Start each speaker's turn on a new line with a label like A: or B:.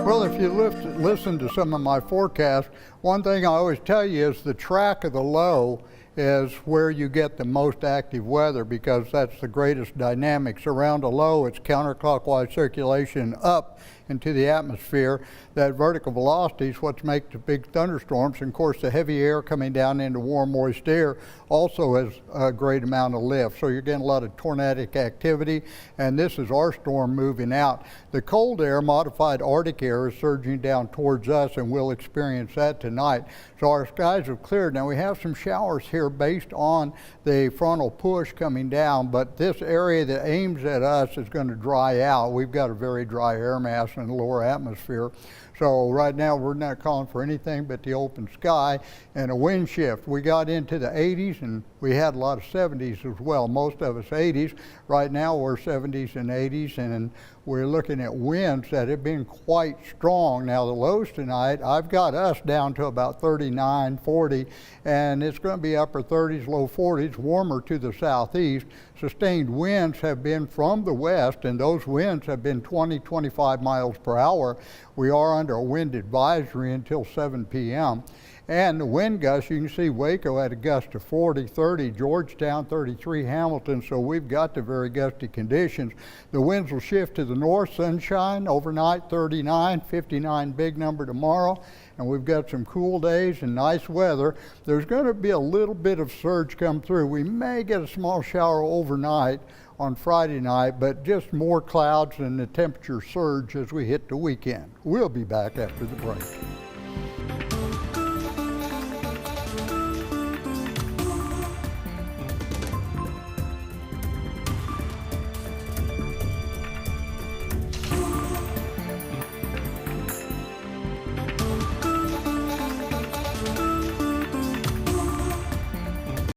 A: Well, if you listen to some of my forecasts, one thing I always tell you is the track of the low is where you get the most active weather, because that's the greatest dynamics. Around a low, it's counterclockwise circulation up into the atmosphere. That vertical velocity is what makes the big thunderstorms. And of course, the heavy air coming down into warm, moist air also has a great amount of lift. So you're getting a lot of tornadic activity, and this is our storm moving out. The cold air, modified Arctic air, is surging down towards us, and we'll experience that tonight. So our skies have cleared. Now we have some showers here based on the frontal push coming down, but this area that aims at us is going to dry out. We've got a very dry air mass in the lower atmosphere. So right now we're not calling for anything but the open sky and a wind shift. We got into the 80s and we had a lot of 70s as well. Most of us 80s. Right now we're 70s and 80s, and we're looking at winds that have been quite strong. Now the lows tonight, I've got us down to about 39, 40, and it's going to be upper 30s, low 40s, warmer to the southeast. Sustained winds have been from the west, and those winds have been 20, 25 miles per hour. We are under a wind advisory until 7 p.m. And the wind gusts, you can see Waco had a gust of 40, 30, Georgetown 33, Hamilton, so we've got the very gusty conditions. The winds will shift to the north, sunshine, overnight 39, 59 big number tomorrow, and we've got some cool days and nice weather. There's going to be a little bit of surge come through. We may get a small shower overnight on Friday night, but just more clouds and the temperature surge as we hit the weekend. We'll be back after the break.